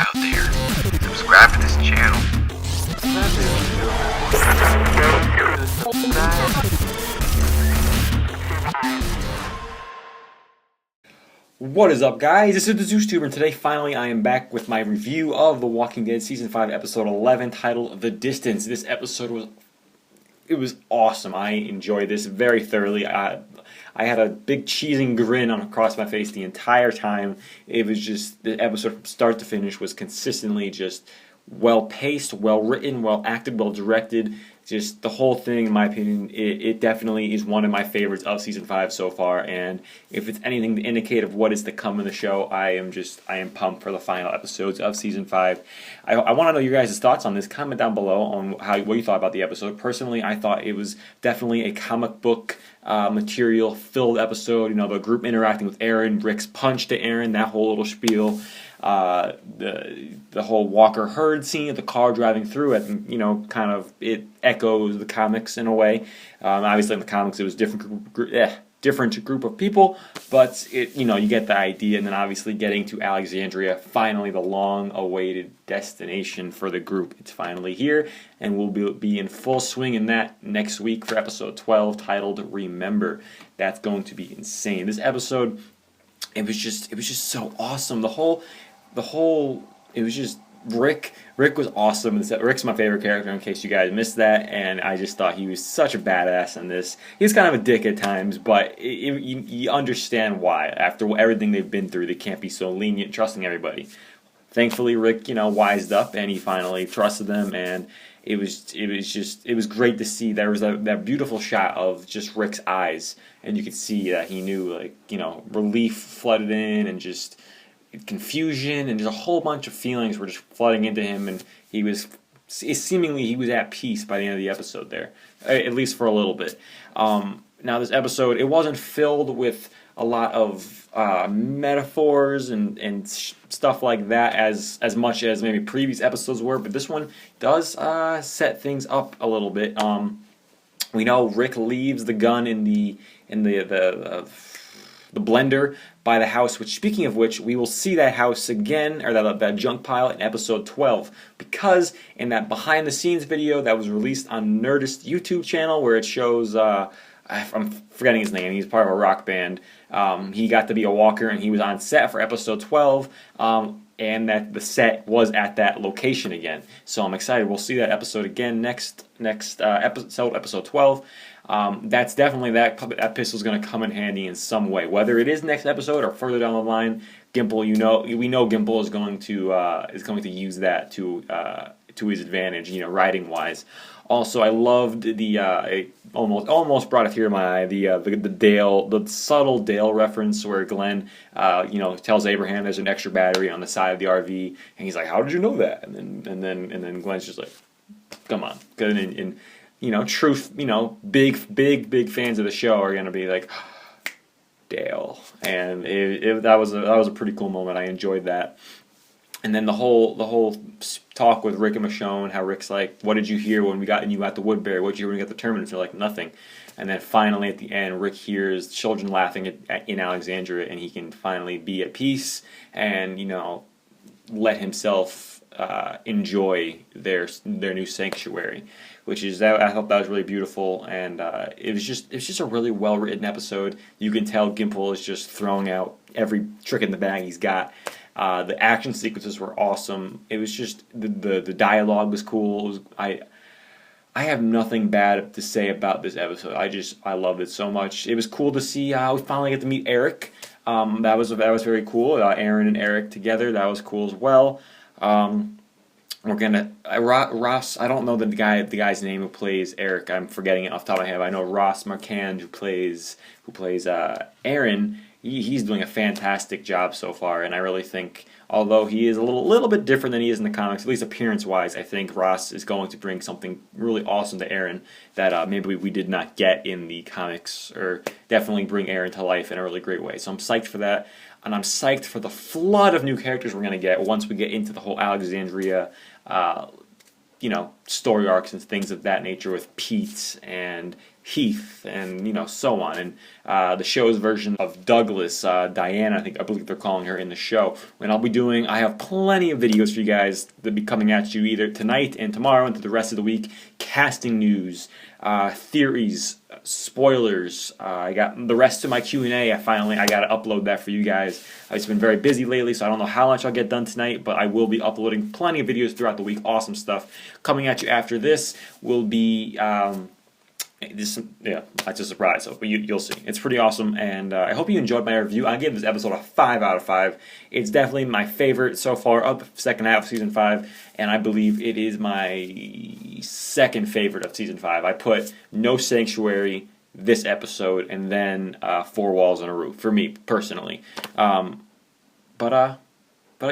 out there. Subscribe to this channel. What is up, guys? This is the ZeusTuber, and today finally I am back with my review of The Walking Dead Season 5 Episode 11 titled The Distance. This episode was awesome. I enjoyed this very thoroughly. I had a big cheesing grin across my face the entire time. It was just, the episode from start to finish was consistently just well-paced, well-written, well-acted, well-directed. Just the whole thing, in my opinion, it definitely is one of my favorites of Season 5 so far, and if it's anything to indicate of what is to come in the show, I am pumped for the final episodes of Season 5. I want to know your guys' thoughts on this. Comment down below on what you thought about the episode. Personally, I thought it was definitely a comic book material filled episode. You know, the group interacting with Aaron, Rick's punch to Aaron, that whole little spiel. The whole Walker herd scene, the car driving through it, and, you know, kind of it echoes the comics in a way. Obviously, in the comics, it was different group of people, but you get the idea. And then obviously getting to Alexandria, finally the long-awaited destination for the group. It's finally here, and we'll be in full swing in that next week for episode 12, titled "Remember." That's going to be insane. This episode, it was just so awesome. It was just Rick was awesome. Rick's my favorite character, in case you guys missed that, and I just thought he was such a badass in this. He was kind of a dick at times, but you understand why. After everything they've been through, they can't be so lenient, trusting everybody. Thankfully, Rick, wised up, and he finally trusted them, and it was great to see. There was that beautiful shot of just Rick's eyes, and you could see that he knew, relief flooded in, and just confusion, and just a whole bunch of feelings were just flooding into him, and he was at peace by the end of the episode there, at least for a little bit. Now this episode, it wasn't filled with a lot of metaphors and stuff like that as much as maybe previous episodes were, but this one does set things up a little bit. We know Rick leaves the gun in the blender by the house, which, speaking of which, we will see that house again, or that junk pile, in episode 12, because in that behind the scenes video that was released on Nerdist YouTube channel, where it shows I'm forgetting his name, he's part of a rock band, he got to be a walker, and he was on set for episode 12, and that the set was at that location again. So I'm excited. We'll see that episode again next episode 12. That's definitely that pistol's going to come in handy in some way, whether it is next episode or further down the line. Gimple, we know Gimple is going to use that to his advantage, writing wise. Also, I loved it almost brought a tear to my eye, the subtle Dale reference where Glenn tells Abraham there's an extra battery on the side of the RV, and he's like, "How did you know that?" And then Glenn's just like, "Come on," and truth, big fans of the show are gonna be like, Dale, and that was a pretty cool moment. I enjoyed that. And then the whole talk with Rick and Michonne, how Rick's like, "What did you hear when you got the Woodbury? What did you hear when you got the Terminus?" They're like, "Nothing." And then finally at the end, Rick hears children laughing in Alexandria, and he can finally be at peace and let himself enjoy their new sanctuary, which is that. I thought that was really beautiful, and it was just a really well written episode. You can tell Gimple is just throwing out every trick in the bag he's got. The action sequences were awesome. It was just the dialogue was cool. I have nothing bad to say about this episode. I loved it so much. It was cool to see how we finally get to meet Eric. That was very cool. Aaron and Eric together, that was cool as well. We're gonna Ross. I don't know the guy's name who plays Eric. I'm forgetting it off the top of my head. I know Ross Marquand who plays Aaron. He's doing a fantastic job so far, and I really think, although he is a little bit different than he is in the comics, at least appearance-wise, I think Ross is going to bring something really awesome to Aaron that maybe we did not get in the comics, or definitely bring Aaron to life in a really great way. So I'm psyched for that, and I'm psyched for the flood of new characters we're going to get once we get into the whole Alexandria, story arcs and things of that nature with Pete and Heath, and so on, and the show's version of Douglas, Diana, I believe they're calling her in the show. And I have plenty of videos for you guys that'll be coming at you either tonight and tomorrow and through the rest of the week. Casting news, theories, spoilers. I got the rest of my Q&A. I got to upload that for you guys. I've just been very busy lately, so I don't know how much I'll get done tonight, but I will be uploading plenty of videos throughout the week. Awesome stuff coming at you. After this will be it's a surprise, so you'll see. It's pretty awesome, and I hope you enjoyed my review. I gave this episode a 5 out of 5. It's definitely my favorite so far of the second half of Season 5, and I believe it is my second favorite of Season 5. I put No Sanctuary, this episode, and then Four Walls and a Roof, for me, personally. But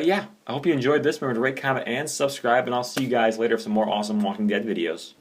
yeah, I hope you enjoyed this. Remember to rate, comment, and subscribe, and I'll see you guys later for some more awesome Walking Dead videos.